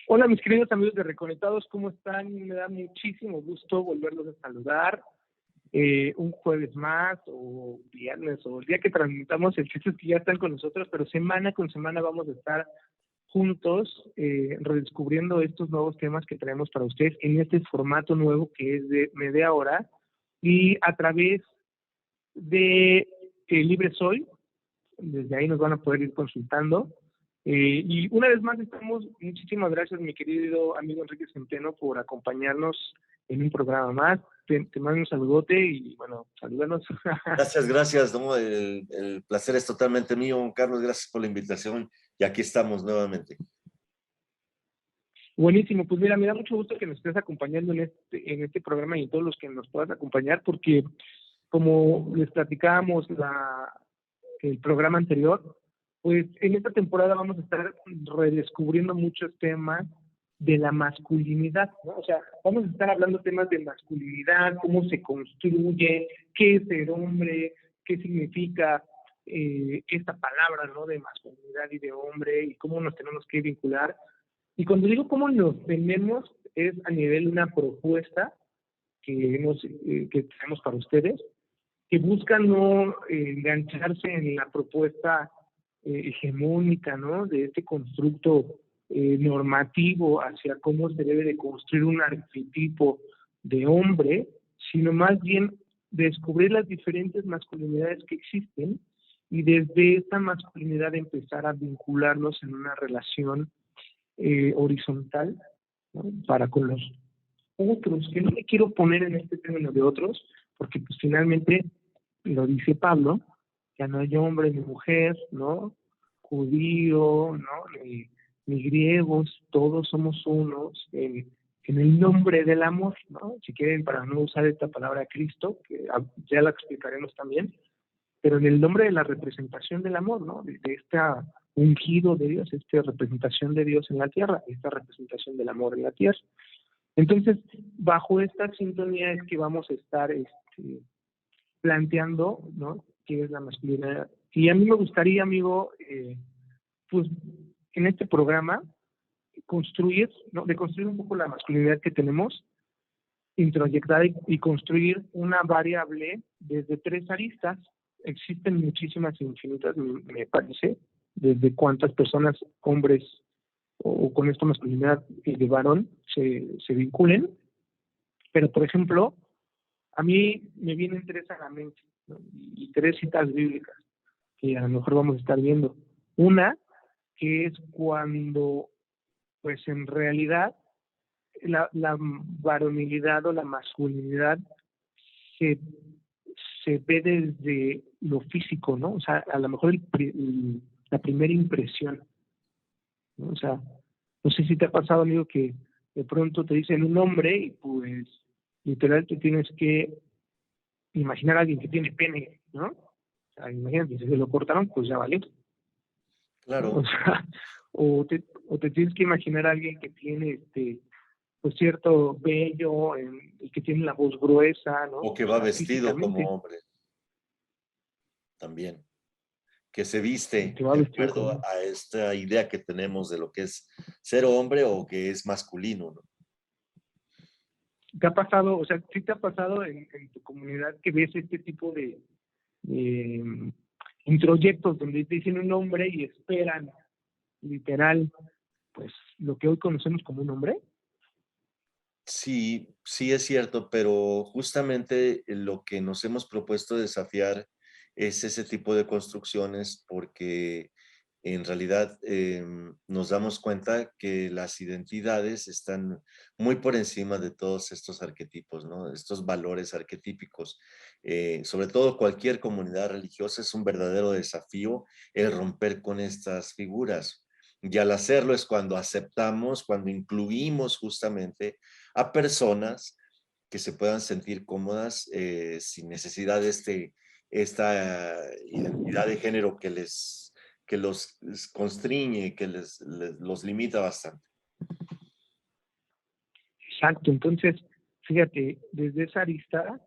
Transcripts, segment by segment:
Hola mis queridos amigos de Reconectados, ¿cómo están? Me da muchísimo gusto volverlos a saludar un jueves más o viernes o el día que transmitamos. El chiste es que ya están con nosotros, pero semana con semana vamos a estar juntos redescubriendo estos nuevos temas que traemos para ustedes en este formato nuevo que es de media hora y a través de Libre Soy. Desde ahí nos van a poder ir consultando. Y una vez más estamos, muchísimas gracias mi querido amigo Enrique Centeno por acompañarnos en un programa más. Te mando un saludote y bueno, salúdanos. Gracias, ¿no? El placer es totalmente mío, Carlos, gracias por la invitación y aquí estamos nuevamente. Buenísimo, pues mira, me da mucho gusto que nos estés acompañando en este programa y todos los que nos puedas acompañar, porque como les platicábamos el programa anterior, pues en esta temporada vamos a estar redescubriendo muchos temas de la masculinidad, ¿no? O sea, vamos a estar hablando temas de masculinidad, cómo se construye, qué es ser hombre, qué significa esta palabra, ¿no? De masculinidad y de hombre y cómo nos tenemos que vincular. Y cuando digo cómo nos tenemos, es a nivel de una propuesta que tenemos para ustedes, que buscan no engancharse en la propuesta hegemónica, ¿no? De este constructo normativo hacia cómo se debe de construir un arquetipo de hombre, sino más bien descubrir las diferentes masculinidades que existen y desde esta masculinidad empezar a vincularnos en una relación horizontal, ¿no? Para con los otros, que no me quiero poner en este término de otros, porque pues finalmente lo dice Pablo, ya no hay hombre ni mujer, ¿no? Judío, ¿no? Ni griegos, todos somos unos en el nombre del amor, ¿no? Si quieren, para no usar esta palabra Cristo, que ya la explicaremos también, pero en el nombre de la representación del amor, ¿no? De este ungido de Dios, esta representación de Dios en la tierra, esta representación del amor en la tierra. Entonces, bajo esta sintonía es que vamos a estar planteando, ¿no? ¿Qué es la masculinidad? Y a mí me gustaría, amigo, pues en este programa construir, ¿no? De construir un poco la masculinidad que tenemos, introyectar y construir una variable desde tres aristas. Existen muchísimas infinitas, me parece, desde cuántas personas, hombres o con esta masculinidad de varón se vinculen, pero por ejemplo, a mí me vienen tres a la mente, ¿no? Y tres citas bíblicas que a lo mejor vamos a estar viendo. Una, que es cuando, pues en realidad, la varonilidad o la masculinidad se, se ve desde lo físico, ¿no? O sea, a lo mejor la primera impresión, ¿no? O sea, no sé si te ha pasado, amigo, que de pronto te dicen un nombre y pues literal te tienes que imaginar a alguien que tiene pene, ¿no? O sea, imagínate, si se lo cortaron, pues ya valió, ¿no? Claro. O sea, o te tienes que imaginar a alguien que tiene pues cierto vello y que tiene la voz gruesa, ¿no? O que O va sea, vestido como físicamente, hombre también, que se y viste que va de vestido acuerdo como... a esta idea que tenemos de lo que es ser hombre o que es masculino, ¿no? ¿Te ha pasado, o sea, sí te ha pasado en tu comunidad que ves este tipo de introyectos donde te dicen un nombre y esperan literal, pues lo que hoy conocemos como un hombre? Sí, sí es cierto, pero justamente lo que nos hemos propuesto desafiar es ese tipo de construcciones porque en realidad nos damos cuenta que las identidades están muy por encima de todos estos arquetipos, ¿no? Estos valores arquetípicos. Sobre todo cualquier comunidad religiosa es un verdadero desafío el romper con estas figuras. Y al hacerlo es cuando aceptamos, cuando incluimos justamente a personas que se puedan sentir cómodas sin necesidad de esta identidad de género que los constriñe, que los limita bastante. Exacto, entonces, fíjate, desde esa arista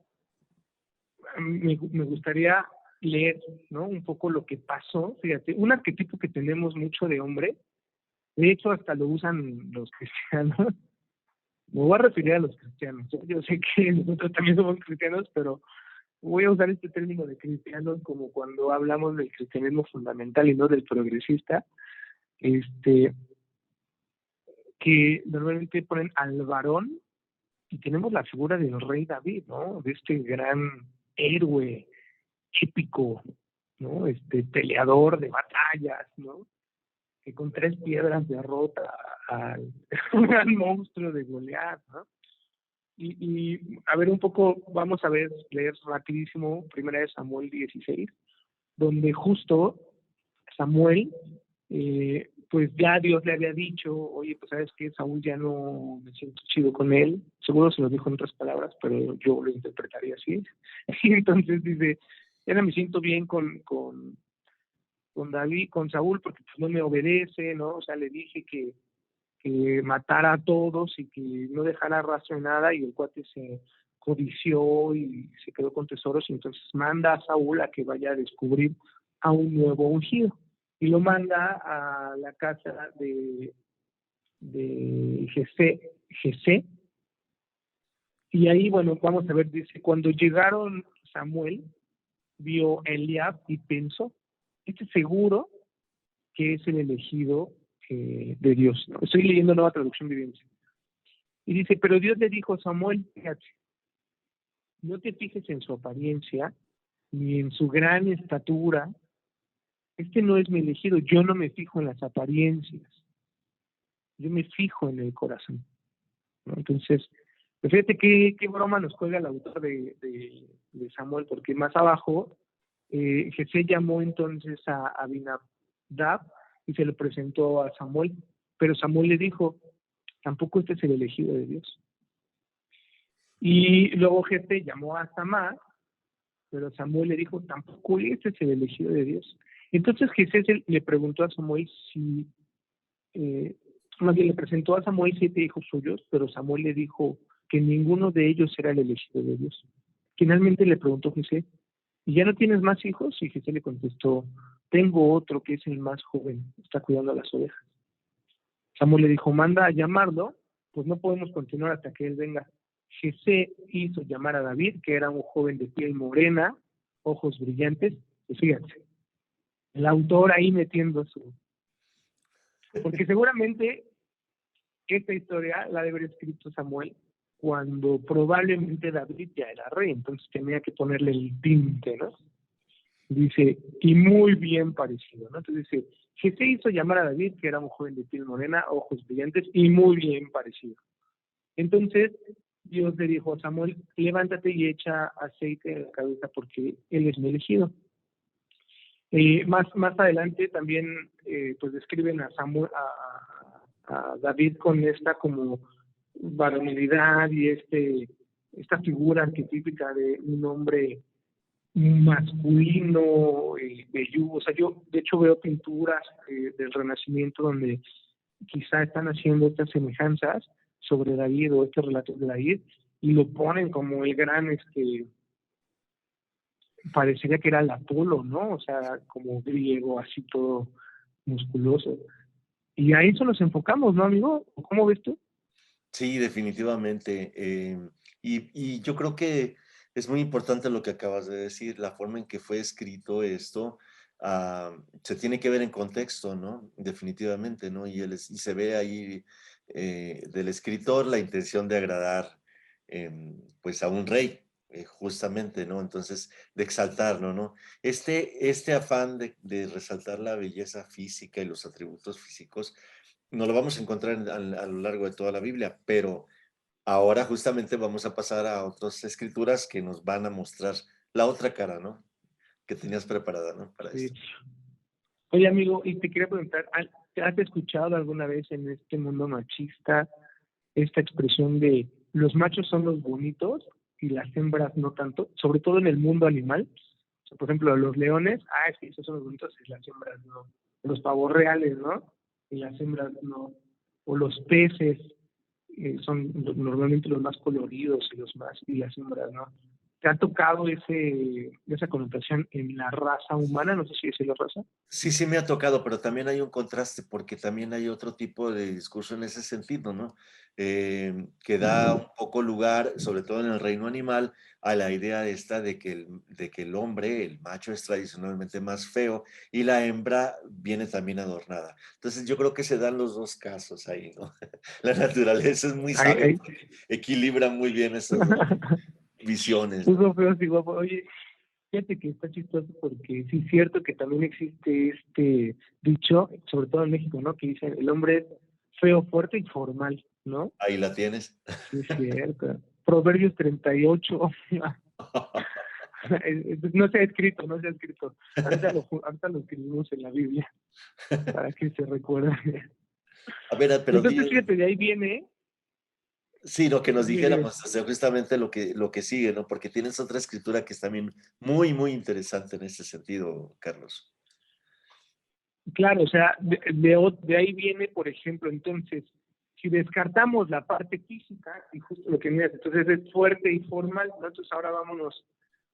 me gustaría leer, ¿no? Un poco lo que pasó, fíjate, un arquetipo que tenemos mucho de hombre De hecho, hasta lo usan los cristianos. Me voy a referir a los cristianos. Yo sé que nosotros también somos cristianos, pero voy a usar este término de cristianos como cuando hablamos del cristianismo fundamental y no del progresista, que normalmente ponen al varón, y tenemos la figura del rey David, ¿no? De este gran héroe épico, ¿no? Peleador de batallas, ¿no? Que con 3 piedras derrota al gran monstruo de Goliat, ¿no? Y a ver un poco, vamos a leer rapidísimo Primera de Samuel 16, donde justo Samuel, pues ya Dios le había dicho, oye, pues sabes que Saúl ya no me siento chido con él, seguro se lo dijo en otras palabras, pero yo lo interpretaría así. Y entonces dice, ya no me siento bien con David, con Saúl, porque pues no me obedece, ¿no? O sea, le dije que matara a todos y que no dejara rastro de nada, y el cuate se codició y se quedó con tesoros, y entonces manda a Saúl a que vaya a descubrir a un nuevo ungido, y lo manda a la casa de Jesé, y ahí, bueno, vamos a ver, dice, cuando llegaron Samuel, vio a Eliab y pensó, seguro que es el elegido de Dios, ¿no? Estoy leyendo Nueva Traducción Viviente. Y dice, pero Dios le dijo a Samuel, fíjate, no te fijes en su apariencia, ni en su gran estatura. No es mi elegido. Yo no me fijo en las apariencias. Yo me fijo en el corazón, ¿no? Entonces, pues fíjate qué broma nos juega el autor de Samuel, porque más abajo, Jesé llamó entonces a Abinadab y se lo presentó a Samuel. Pero Samuel le dijo, tampoco este es el elegido de Dios. Y luego Jesé llamó a Samá, pero Samuel le dijo, tampoco este es el elegido de Dios. Entonces Jesé le preguntó a Samuel si, más bien le presentó a Samuel 7 hijos suyos, pero Samuel le dijo que ninguno de ellos era el elegido de Dios. Finalmente le preguntó Jesé, ¿y ya no tienes más hijos? Y Jesé le contestó, tengo otro que es el más joven, está cuidando a las ovejas. Samuel le dijo, manda a llamarlo, pues no podemos continuar hasta que él venga. Jesé hizo llamar a David, que era un joven de piel morena, ojos brillantes. Pues fíjense, el autor ahí metiendo porque seguramente esta historia la debe haber escrito Samuel cuando probablemente David ya era rey, entonces tenía que ponerle el tinte, ¿no? Dice, y muy bien parecido, ¿no? Entonces dice, Jesé hizo llamar a David, que era un joven de piel morena, ojos brillantes, y muy bien parecido. Entonces Dios le dijo a Samuel, levántate y echa aceite en la cabeza porque él es mi elegido. Más adelante también pues describen a Samuel, a David con esta como varonilidad y esta figura arquetípica de un hombre masculino, velludo. O sea, yo de hecho veo pinturas del Renacimiento donde quizá están haciendo estas semejanzas sobre David o estos relatos de David y lo ponen como el gran, parecería que era el Apolo, ¿no? O sea, como griego, así todo musculoso. Y a eso nos enfocamos, ¿no, amigo? ¿Cómo ves tú? Sí, definitivamente. Y yo creo que es muy importante lo que acabas de decir, la forma en que fue escrito esto, se tiene que ver en contexto, ¿no? Definitivamente, ¿no? Y se ve ahí del escritor la intención de agradar, pues, a un rey, justamente, ¿no? Entonces, de exaltarlo, ¿no? Este afán de resaltar la belleza física y los atributos físicos, no lo vamos a encontrar a lo largo de toda la Biblia, pero ahora justamente vamos a pasar a otras escrituras que nos van a mostrar la otra cara, ¿no? Que tenías preparada, ¿no? Para Sí. esto. Oye, amigo, y te quería preguntar, ¿has escuchado alguna vez en este mundo machista esta expresión de los machos son los bonitos y las hembras no tanto? Sobre todo en el mundo animal. O sea, por ejemplo, los leones, sí, esos son los bonitos y las hembras no. Los pavos reales, ¿no? Y las hembras no. O los peces, son normalmente los más coloridos y las hembras no. ¿Te ha tocado esa connotación en la raza humana? No sé si es la raza. Sí, sí me ha tocado, pero también hay un contraste porque también hay otro tipo de discurso en ese sentido, ¿no? Que da un poco lugar, sobre todo en el reino animal, a la idea esta de que el hombre, el macho, es tradicionalmente más feo y la hembra viene también adornada. Entonces yo creo que se dan los dos casos ahí, ¿no? La naturaleza es muy Ay, sabia ay. porque equilibra muy bien esas dos visiones, ¿no? Puso feo, sí, guapo. Oye, fíjate que está chistoso porque sí es cierto que también existe este dicho, sobre todo en México, ¿no? Que dicen el hombre es feo, fuerte y formal, ¿no? Ahí la tienes. Sí es cierto. Proverbios 38. No se ha escrito, no se ha escrito. Ahorita lo escribimos en la Biblia para que se recuerde. A ver, pero Entonces, fíjate, de ahí viene, sí, lo que nos dime, dime. dijéramos, o sea, justamente lo que sigue, ¿no? Porque tienes otra escritura que es también muy, muy interesante en ese sentido, Carlos. Claro, o sea, de ahí viene, por ejemplo, entonces, si descartamos la parte física, y justo lo que me dices, entonces es fuerte y formal, ¿no? Entonces ahora vámonos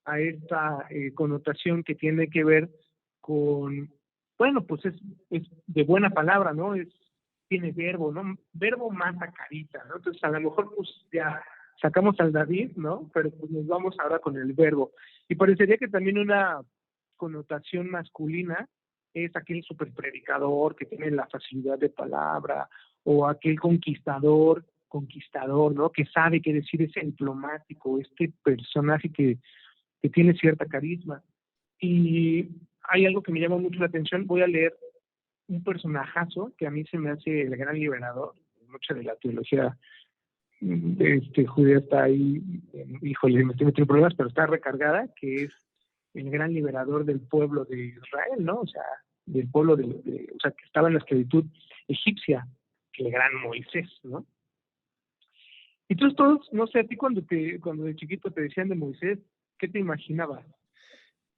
a esta connotación que tiene que ver con, bueno, pues es de buena palabra, ¿no? Tiene verbo, ¿no? Verbo mata carita, ¿no? Entonces a lo mejor pues ya sacamos al David, ¿no? Pero pues nos vamos ahora con el verbo. Y parecería que también una connotación masculina es aquel superpredicador que tiene la facilidad de palabra, o aquel conquistador, ¿no? Que sabe qué decir, ese diplomático, este personaje que tiene cierta carisma. Y hay algo que me llama mucho la atención, voy a leer un personajazo que a mí se me hace el gran liberador, mucha de la teología judía está ahí, híjole, me estoy metiendo en problemas, pero está recargada, que es el gran liberador del pueblo de Israel, ¿no? O sea, del pueblo o sea, que estaba en la esclavitud egipcia, el gran Moisés, ¿no? Entonces todos, no sé, a ti cuando de chiquito te decían de Moisés, ¿qué te imaginabas?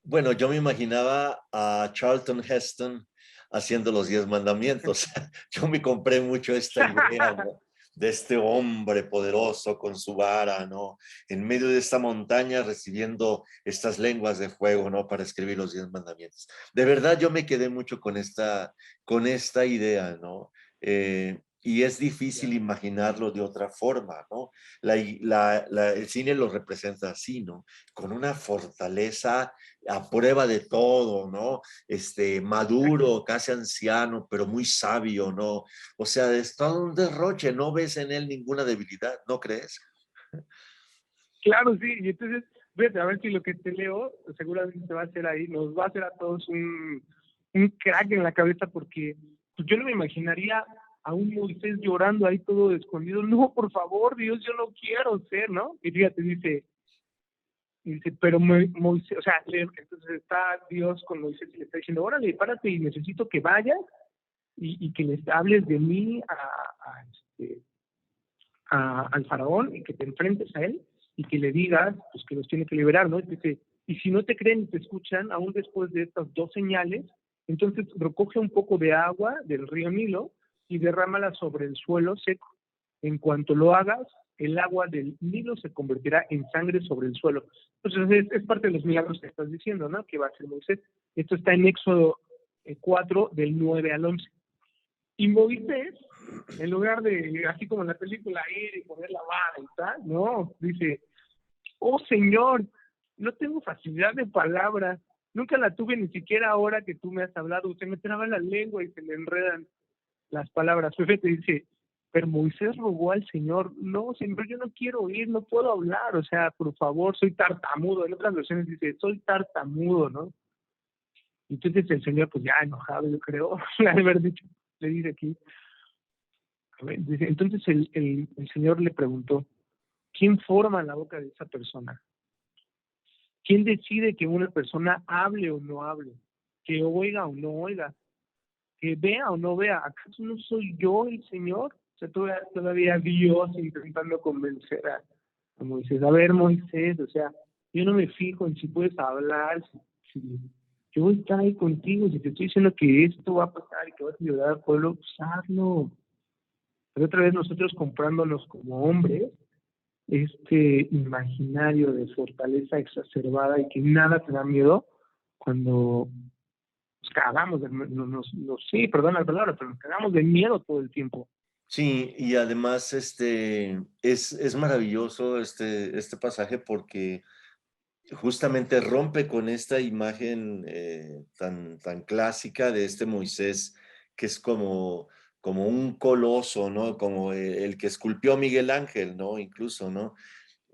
Bueno, yo me imaginaba a Charlton Heston haciendo los 10 mandamientos. Yo me compré mucho esta idea, ¿no? De este hombre poderoso con su vara, ¿no? En medio de esta montaña recibiendo estas lenguas de fuego, ¿no? Para escribir los 10 mandamientos. De verdad, yo me quedé mucho con esta idea, ¿no? Y es difícil imaginarlo de otra forma, ¿no? El cine lo representa así, ¿no? Con una fortaleza a prueba de todo, ¿no? Maduro, casi anciano, pero muy sabio, ¿no? O sea, es todo un derroche, no ves en él ninguna debilidad, ¿no crees? Claro, sí, y entonces, fíjate, a ver si lo que te leo seguramente te va a hacer ahí, nos va a hacer a todos un crack en la cabeza, porque pues, yo no me imaginaría a un Moisés llorando ahí todo escondido. No, por favor, Dios, yo no quiero ser, ¿no? Y fíjate, dice, pero Moisés, o sea, entonces está Dios con Moisés y le está diciendo, órale, párate y necesito que vayas y que les hables de mí al faraón y que te enfrentes a él y que le digas pues que los tiene que liberar, ¿no? Y dice, y si no te creen y te escuchan, aún después de estas dos señales, entonces recoge un poco de agua del río Nilo y derrámala sobre el suelo seco. En cuanto lo hagas, el agua del Nilo se convertirá en sangre sobre el suelo. Entonces es parte de los milagros que estás diciendo, ¿no? Que va a hacer Moisés. Esto está en Éxodo 4, del 9 al 11. Y Moisés, en lugar de, así como en la película, ir y poner la vara y tal, no, dice, oh Señor, no tengo facilidad de palabra, nunca la tuve ni siquiera ahora que tú me has hablado, se me traba la lengua y se me enredan las palabras. Pepe te dice, pero Moisés rogó al Señor, no, Señor, yo no quiero oír, no puedo hablar, o sea, por favor, soy tartamudo. En otras versiones dice, soy tartamudo, ¿no? Entonces el Señor, pues ya enojado, yo creo, le haber dicho, le dice aquí, dice, entonces el Señor le preguntó, ¿quién forma la boca de esa persona? ¿Quién decide que una persona hable o no hable? ¿Que oiga o no oiga? ¿Que vea o no vea? ¿Acaso no soy yo el Señor? O sea, todavía Dios intentando convencer a Moisés. A ver, Moisés, o sea, yo no me fijo en si puedes hablar, si yo voy a estar ahí contigo, si te estoy diciendo que esto va a pasar y que vas a ayudar al pueblo, pues hazlo. Pero otra vez nosotros comprándonos como hombres, este imaginario de fortaleza exacerbada y que nada te da miedo cuando nos cagamos, sí, perdón la palabra, pero nos cagamos de miedo todo el tiempo. Sí, y además es maravilloso este pasaje porque justamente rompe con esta imagen tan clásica de este Moisés, que es como un coloso, ¿no? Como el que esculpió a Miguel Ángel, ¿no? Incluso, ¿no?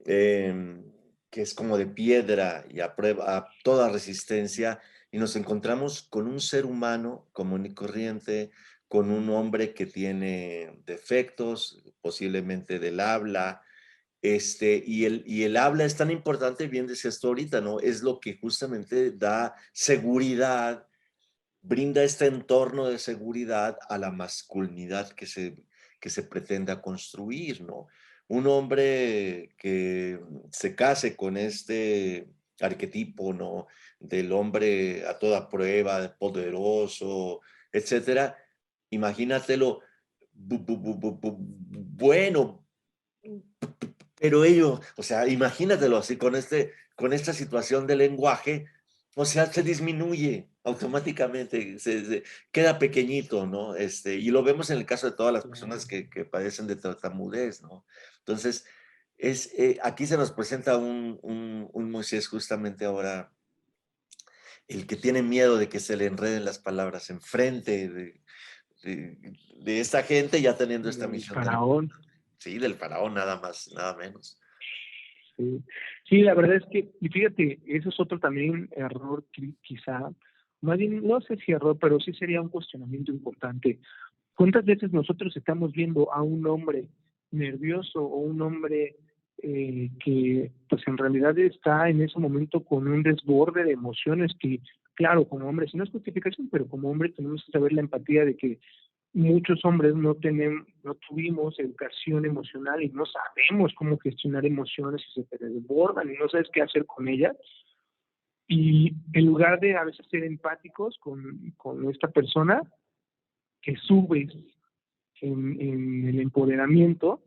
Em, que es como de piedra y a prueba a toda resistencia, y nos encontramos con un ser humano común y corriente, con un hombre que tiene defectos, posiblemente del habla, y el habla es tan importante, bien decías tú ahorita, ¿no? Es lo que justamente da seguridad, brinda este entorno de seguridad a la masculinidad que se pretenda construir, ¿no? Un hombre que se case con este arquetipo, ¿no? Del hombre a toda prueba, poderoso, etcétera. Imagínatelo, bueno, pero ello, o sea, imagínatelo así con esta situación de lenguaje, o sea, se disminuye automáticamente, queda pequeñito, ¿no? Y lo vemos en el caso de todas las personas que padecen de tartamudez, ¿no? Entonces, aquí se nos presenta un Moisés justamente ahora, el que tiene miedo de que se le enreden las palabras enfrente de esta gente, ya teniendo esta Del misión tan, faraón. sí, del faraón, nada más, nada menos. Sí. Sí, la verdad es que, y fíjate, eso es otro también error, quizá, más bien, no sé si error, pero sí sería un cuestionamiento importante. ¿Cuántas veces nosotros estamos viendo a un hombre nervioso o un hombre que, pues en realidad está en ese momento con un desborde de emociones que, claro, como hombre, si no es justificación, pero como hombre tenemos que saber la empatía de que muchos hombres no tuvimos educación emocional y no sabemos cómo gestionar emociones y se te desbordan y no sabes qué hacer con ellas. Y en lugar de a veces ser empáticos con esta persona, que subes en el empoderamiento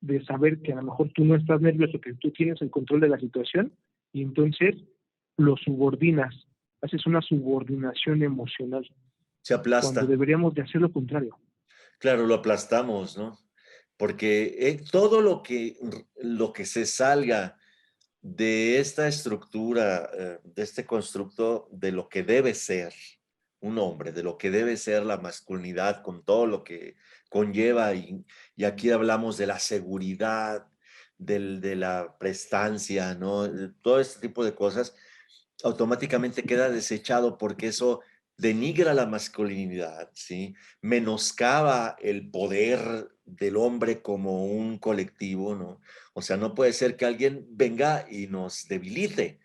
de saber que a lo mejor tú no estás nervioso, que tú tienes el control de la situación y entonces lo subordinas, haces una subordinación emocional, Se cuando aplasta. deberíamos de hacer lo contrario. Claro, lo aplastamos, ¿no? Porque todo lo que se salga de esta estructura, de este constructo, de lo que debe ser un hombre, de lo que debe ser la masculinidad con todo lo que conlleva, y aquí hablamos de la seguridad, de la prestancia, ¿no? Todo este tipo de cosas, automáticamente queda desechado porque eso denigra la masculinidad, ¿sí? Menoscaba el poder del hombre como un colectivo, ¿no? O sea, no puede ser que alguien venga y nos debilite.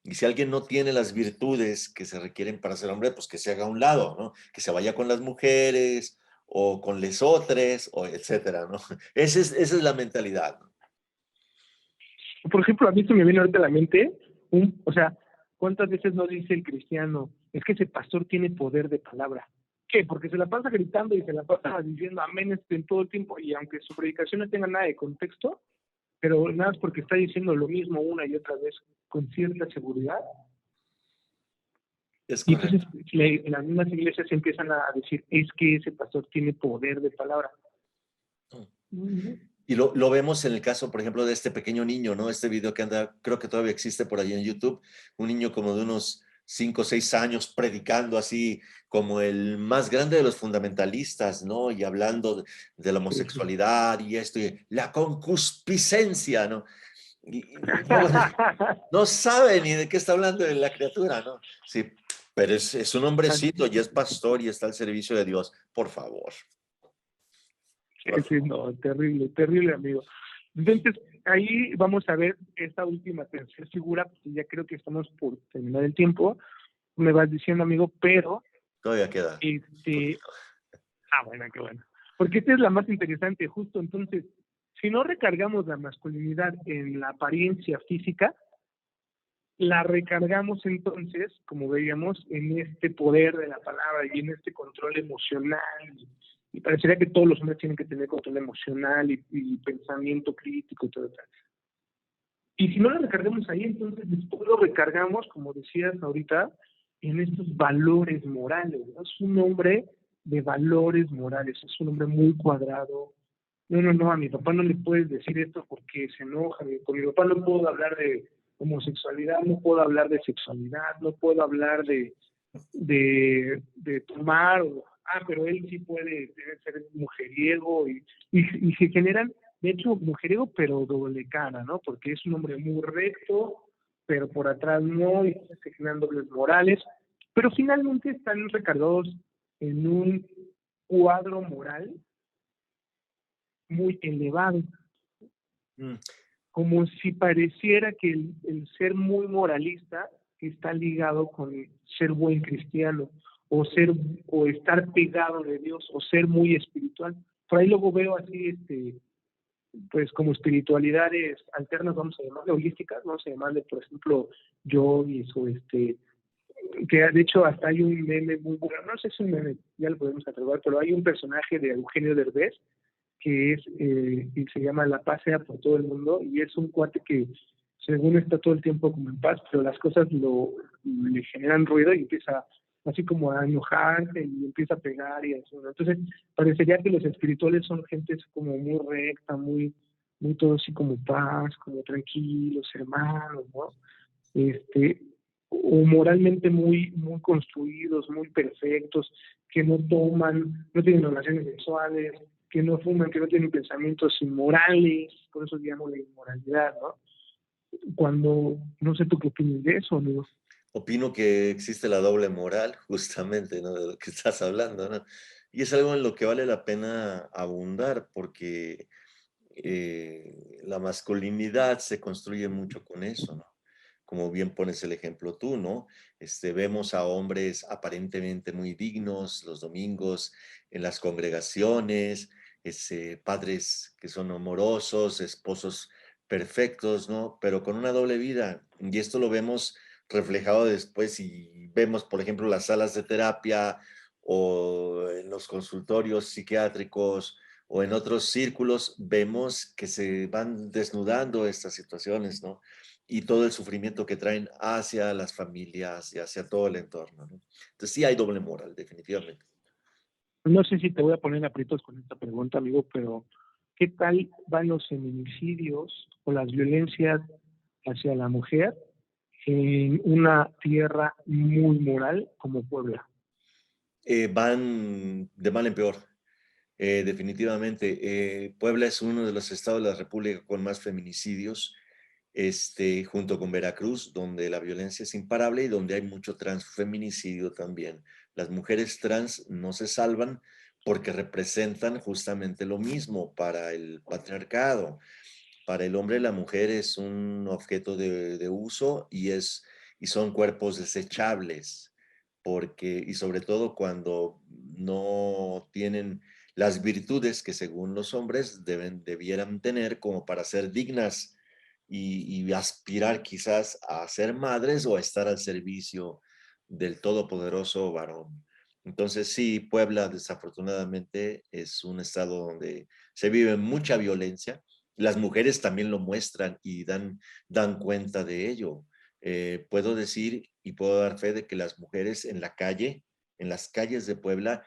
Y si alguien no tiene las virtudes que se requieren para ser hombre, pues que se haga a un lado, ¿no? Que se vaya con las mujeres o con lesotres, o etcétera, ¿no? Esa es la mentalidad, ¿no? Por ejemplo, a mí se me viene ahorita a la mente, o sea, ¿cuántas veces nos dice el cristiano, es que ese pastor tiene poder de palabra? ¿Qué? Porque se la pasa gritando y se la pasa diciendo amén en todo el tiempo, y aunque su predicación no tenga nada de contexto, pero nada más porque está diciendo lo mismo una y otra vez con cierta seguridad. Es Y entonces correcto. en las mismas iglesias empiezan a decir, es que ese pastor tiene poder de palabra. Uh-huh. Y lo vemos en el caso, por ejemplo, de este pequeño niño, ¿no? Este video que anda, creo que todavía existe por ahí en YouTube, un niño como de unos 5 o 6 años predicando así como el más grande de los fundamentalistas, ¿no? Y hablando de la Sí, sí. homosexualidad y esto, y la concupiscencia, ¿no? Y no sabe ni de qué está hablando de la criatura, ¿no? Sí, pero es un hombrecito y es pastor y está al servicio de Dios. Por favor, por Sí, favor. no, terrible, terrible, amigo. Entonces, ahí vamos a ver esta última tercera figura, porque ya creo que estamos por terminar el tiempo. Me vas diciendo, amigo, pero, Todavía queda un este, poquito. bueno, qué bueno. Porque esta es la más interesante, justo entonces, si no recargamos la masculinidad en la apariencia física, la recargamos entonces, como veíamos, en este poder de la palabra y en este control emocional. Y parecería que todos los hombres tienen que tener control emocional y pensamiento crítico y todo eso. Y si no lo recargamos ahí, entonces después lo recargamos, como decías ahorita, en estos valores morales, ¿no? Es un hombre de valores morales, es un hombre muy cuadrado. No, no, no, a mi papá no le puedes decir esto porque se enoja. Con mi papá no puedo hablar de homosexualidad, no puedo hablar de sexualidad, no puedo hablar de tomar, pero él sí puede ser mujeriego y se generan, de hecho, mujeriego pero doble cara, ¿no? Porque es un hombre muy recto, pero por atrás no, y se generan dobles morales, pero finalmente están recargados en un cuadro moral muy elevado, Mm, como si pareciera que el ser muy moralista está ligado con ser buen cristiano o ser o estar pegado de Dios o ser muy espiritual. Por ahí luego veo así pues como espiritualidades alternas, vamos a llamarle holísticas, vamos a llamarle por ejemplo yogis o que de hecho hasta hay un meme muy bueno, no sé si es un meme, ya lo podemos atrapar, pero hay un personaje de Eugenio Derbez que es, y se llama La Paz sea por todo el mundo, y es un cuate que según está todo el tiempo como en paz, pero las cosas le generan ruido y empieza así como a enojarse y empieza a pegar y eso, ¿no? Entonces parecería que los espirituales son gente como muy recta, muy todo así como paz, como tranquilos, hermanos, ¿no? Este, o moralmente muy construidos, muy perfectos, que no toman, no tienen relaciones sexuales, que no fuman, que no tienen pensamientos inmorales, por eso digamos la inmoralidad, ¿no? Cuando, no sé tú qué opinas de eso, amigo. Opino que existe la doble moral, justamente, ¿no? De lo que estás hablando, ¿no? Y es algo en lo que vale la pena abundar, porque la masculinidad se construye mucho con eso, ¿no? Como bien pones el ejemplo tú, ¿no? Vemos a hombres aparentemente muy dignos los domingos en las congregaciones, padres que son amorosos, esposos perfectos, ¿no? Pero con una doble vida. Y esto lo vemos reflejado después y vemos, por ejemplo, las salas de terapia o en los consultorios psiquiátricos o en otros círculos, vemos que se van desnudando estas situaciones, ¿no? Y todo el sufrimiento que traen hacia las familias y hacia todo el entorno, ¿no? Entonces sí hay doble moral, definitivamente. No sé si te voy a poner aprietos con esta pregunta, amigo, pero ¿qué tal van los feminicidios o las violencias hacia la mujer en una tierra muy moral como Puebla? Van de mal en peor, definitivamente. Puebla es uno de los estados de la República con más feminicidios, junto con Veracruz, donde la violencia es imparable y donde hay mucho transfeminicidio también. Las mujeres trans no se salvan porque representan justamente lo mismo para el patriarcado. Para el hombre la mujer es un objeto de uso y son cuerpos desechables, porque, y sobre todo cuando no tienen las virtudes que según los hombres debieran tener como para ser dignas y aspirar quizás a ser madres o a estar al servicio del todopoderoso varón. Entonces sí, Puebla desafortunadamente es un estado donde se vive mucha violencia. Las mujeres también lo muestran y dan cuenta de ello. Puedo decir y puedo dar fe de que las mujeres en la calle, en las calles de Puebla,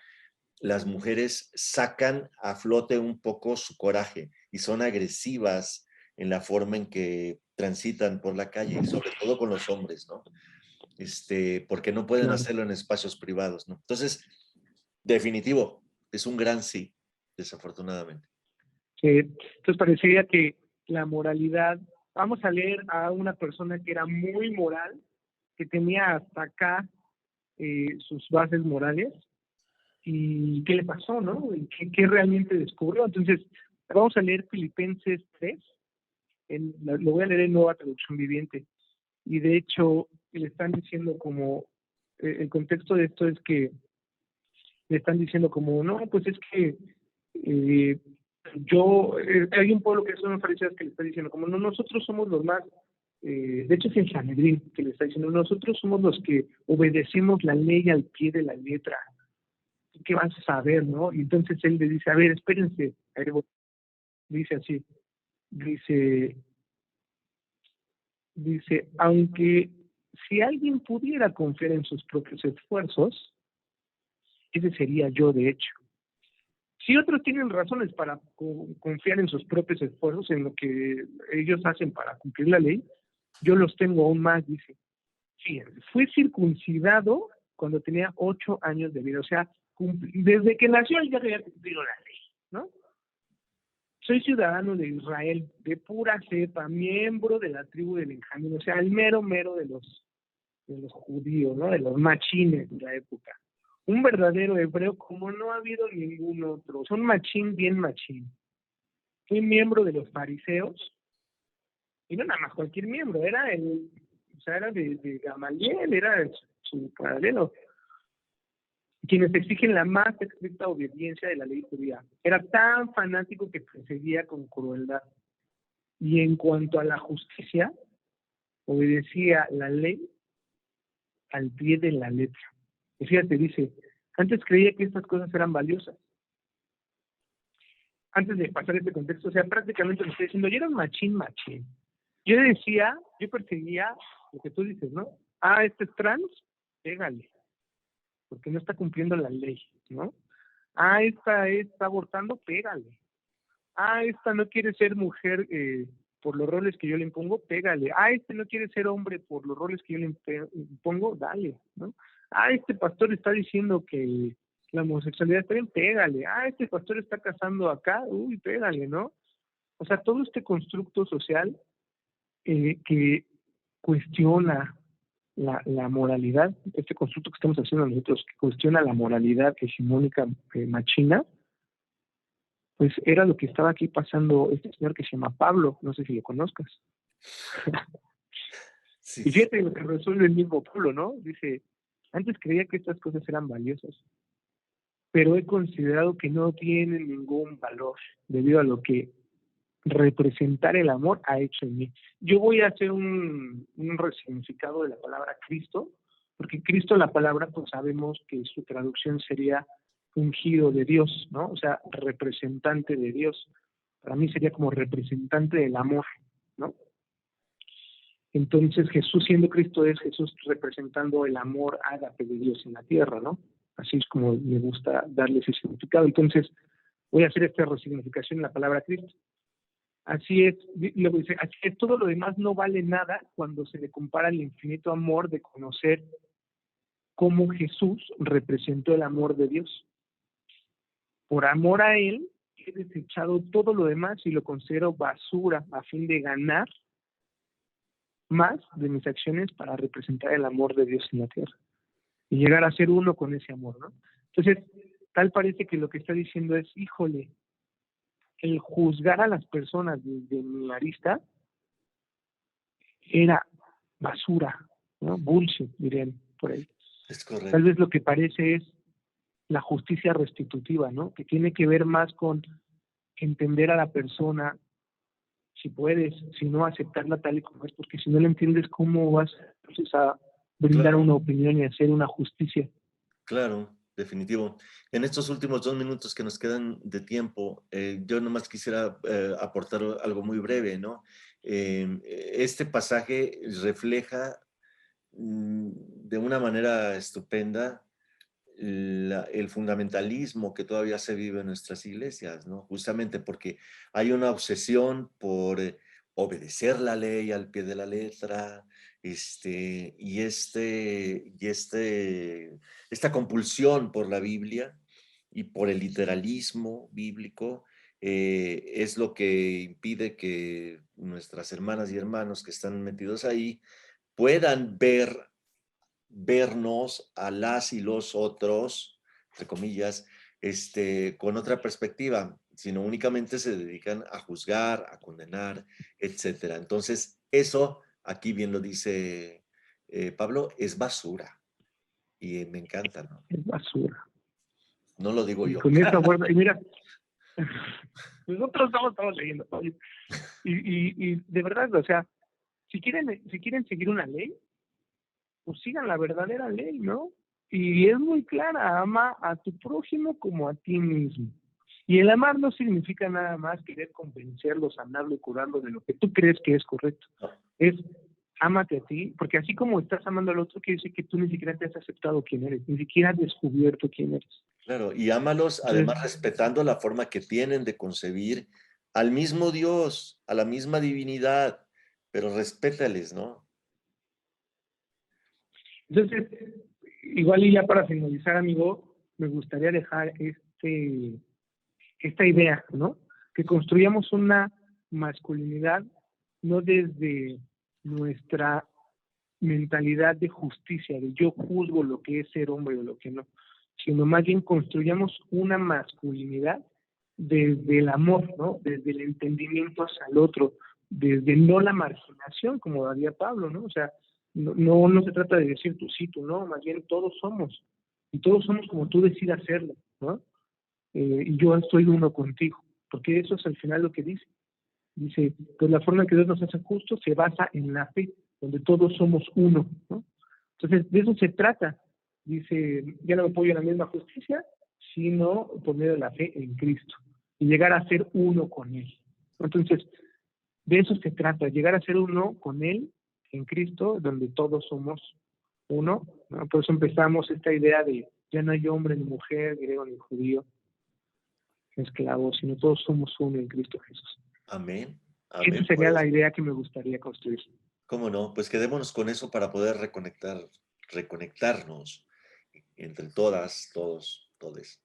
las mujeres sacan a flote un poco su coraje y son agresivas en la forma en que transitan por la calle, y sobre todo con los hombres, ¿no? Porque no pueden Claro. hacerlo en espacios privados, ¿no? Entonces, definitivo, es un gran sí, desafortunadamente. Entonces parecería que la moralidad, vamos a leer a una persona que era muy moral, que tenía hasta acá sus bases morales, y qué le pasó, ¿no? ¿Y qué realmente descubrió? Entonces, vamos a leer Filipenses 3, lo voy a leer en Nueva Traducción Viviente, y de hecho le están diciendo como, el contexto de esto es que le están diciendo como, no, pues es que eh, hay un pueblo que son fariseos que le está diciendo como, no, nosotros somos los más, de hecho es el Sanedrín que le está diciendo, nosotros somos los que obedecemos la ley al pie de la letra, ¿qué vas a saber, no? Y entonces él le dice, a ver, espérense, dice así, dice, dice, aunque si alguien pudiera confiar en sus propios esfuerzos, ese sería yo de hecho. Si otros tienen razones para confiar en sus propios esfuerzos, en lo que ellos hacen para cumplir la ley, yo los tengo aún más, dice. Fíjense, fue circuncidado cuando tenía 8 años de vida, o sea, desde que nació ya había cumplido la ley, ¿no? Soy ciudadano de Israel, de pura cepa, miembro de la tribu de Benjamín, o sea, el mero mero de los judíos, ¿no? De los machines de la época. Un verdadero hebreo como no ha habido ningún otro. Son machín, bien machín. Fui miembro de los fariseos, y no nada más cualquier miembro, era era de Gamaliel, era su paralelo, quienes exigen la más estricta obediencia de la ley judía. Era tan fanático que perseguía con crueldad. Y en cuanto a la justicia, obedecía la ley al pie de la letra. Y fíjate, dice, antes creía que estas cosas eran valiosas. Antes de pasar este contexto, o sea, prácticamente me estoy diciendo, yo era un machín. Yo perseguía lo que tú dices, ¿no? Este es trans, pégale, porque no está cumpliendo la ley, ¿no? Esta está abortando, pégale. Esta no quiere ser mujer por los roles que yo le impongo, pégale. Este no quiere ser hombre por los roles que yo le impongo, dale, ¿no? Este pastor está diciendo que la homosexualidad está bien, pégale. Este pastor está casando acá, pégale, ¿no? O sea, todo este constructo social que cuestiona la moralidad, este constructo que estamos haciendo nosotros, que cuestiona la moralidad hegemónica machina, pues era lo que estaba aquí pasando este señor que se llama Pablo, no sé si lo conozcas. Sí, Y fíjate lo que resuelve el mismo Pablo, ¿no? Dice, antes creía que estas cosas eran valiosas, pero he considerado que no tienen ningún valor debido a lo que representar el amor ha hecho en mí. Yo voy a hacer un resignificado de la palabra Cristo, porque Cristo, la palabra, pues sabemos que su traducción sería ungido de Dios, ¿no? O sea, representante de Dios. Para mí sería como representante del amor, ¿no? Entonces Jesús, siendo Cristo, es Jesús representando el amor ágape de Dios en la tierra, ¿no? Así es como me gusta darle ese significado. Entonces voy a hacer esta resignificación en la palabra Cristo. Así es, luego dice, así que todo lo demás no vale nada cuando se le compara el infinito amor de conocer cómo Jesús representó el amor de Dios. Por amor a Él, he desechado todo lo demás y lo considero basura a fin de ganar más de mis acciones para representar el amor de Dios en la tierra y llegar a ser uno con ese amor, ¿no? Entonces, tal parece que lo que está diciendo es, híjole, el juzgar a las personas desde mi arista era basura, ¿no? Bullshit, dirían por ahí. es correcto. Tal vez lo que parece es la justicia restitutiva, ¿no? Que tiene que ver más con entender a la persona, si puedes, si no, aceptarla tal y como es, porque si no la entiendes, ¿cómo vas entonces a brindar Claro. una opinión y hacer una justicia? Claro, definitivo. En estos últimos 2 minutos que nos quedan de tiempo, yo nomás quisiera aportar algo muy breve, ¿no? Este pasaje refleja de una manera estupenda el fundamentalismo que todavía se vive en nuestras iglesias, ¿no? Justamente porque hay una obsesión por obedecer la ley al pie de la letra, esta compulsión por la Biblia y por el literalismo bíblico es lo que impide que nuestras hermanas y hermanos que están metidos ahí puedan vernos a las y los otros, entre comillas, con otra perspectiva, sino únicamente se dedican a juzgar, a condenar, etcétera. Entonces, eso, aquí bien lo dice Pablo, es basura. Y me encanta, ¿no? Es basura. No lo digo Y yo. con esa fuerza, y mira, nosotros estamos leyendo, y de verdad, o sea, si quieren seguir una ley, pues sigan la verdadera ley, ¿no? Y es muy clara, ama a tu prójimo como a ti mismo. Y el amar no significa nada más querer convencerlos, sanarlo y curarlo de lo que tú crees que es correcto. No. Es ámate a ti, porque así como estás amando al otro, quiere decir que tú ni siquiera te has aceptado quién eres, ni siquiera has descubierto quién eres. Claro, y ámalos Entonces, además respetando la forma que tienen de concebir al mismo Dios, a la misma divinidad, pero respétales, ¿no? entonces, igual y ya para finalizar, amigo, me gustaría dejar esta idea, ¿no? Que construyamos una masculinidad no desde nuestra mentalidad de justicia, de yo juzgo lo que es ser hombre o lo que no, sino más bien construyamos una masculinidad desde el amor, ¿no? Desde el entendimiento hacia el otro, desde no la marginación, como daría Pablo, ¿no? O sea, no se trata de decir tú sí, tú no, más bien todos somos, y todos somos como tú decidas hacerlo, ¿no? Y yo estoy uno contigo, porque eso es al final lo que dice. Dice, pues la forma en que Dios nos hace justos se basa en la fe, donde todos somos uno, ¿no? Entonces, de eso se trata. Dice, ya no me apoyo en la misma justicia, sino poner la fe en Cristo y llegar a ser uno con Él. Entonces, de eso se trata, llegar a ser uno con Él en Cristo, donde todos somos uno, ¿no? Por eso empezamos esta idea de ya no hay hombre ni mujer, griego ni judío, esclavo, sino todos somos uno en Cristo Jesús. Amén, Esa amén. sería la idea que me gustaría construir. ¿Cómo no? Pues quedémonos con eso para poder reconectarnos entre todas, todos, todes.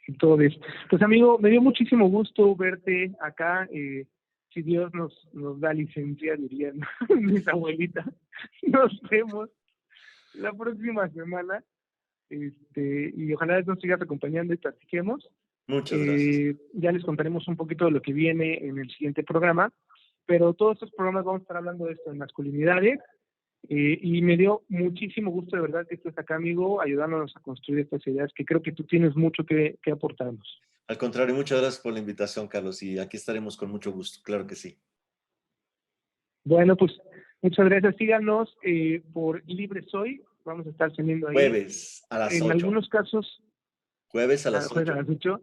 Entonces, pues amigo, me dio muchísimo gusto verte acá. Si Dios nos da licencia, dirían mis abuelitas. Nos vemos la próxima semana. Y ojalá nos sigas acompañando y platiquemos. Muchas gracias. Ya les contaremos un poquito de lo que viene en el siguiente programa, pero todos estos programas vamos a estar hablando de esto, de masculinidades, y me dio muchísimo gusto de verdad que estés acá, amigo, ayudándonos a construir estas ideas, que creo que tú tienes mucho que aportarnos. Al contrario, muchas gracias por la invitación, Carlos, y aquí estaremos con mucho gusto, claro que sí. Bueno, pues muchas gracias. Síganos por Libre Soy, vamos a estar teniendo ahí. Jueves a las En 8. algunos casos, Jueves a las jueves a 8. las 8.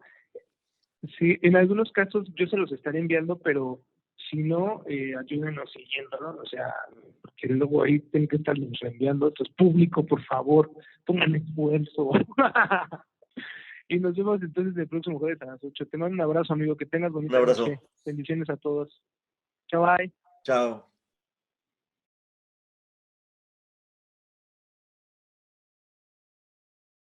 Sí, en algunos casos yo se los estaré enviando, pero si no, ayúdenos siguiendo, ¿no? O sea, porque luego ahí tienen que estarlos enviando. Esto es público, por favor, pongan esfuerzo. Y nos vemos entonces el próximo jueves a las 8. Te mando un abrazo, amigo, que tengas Un bonita noche. abrazo. Bendiciones a todos. Chao, bye. Chao.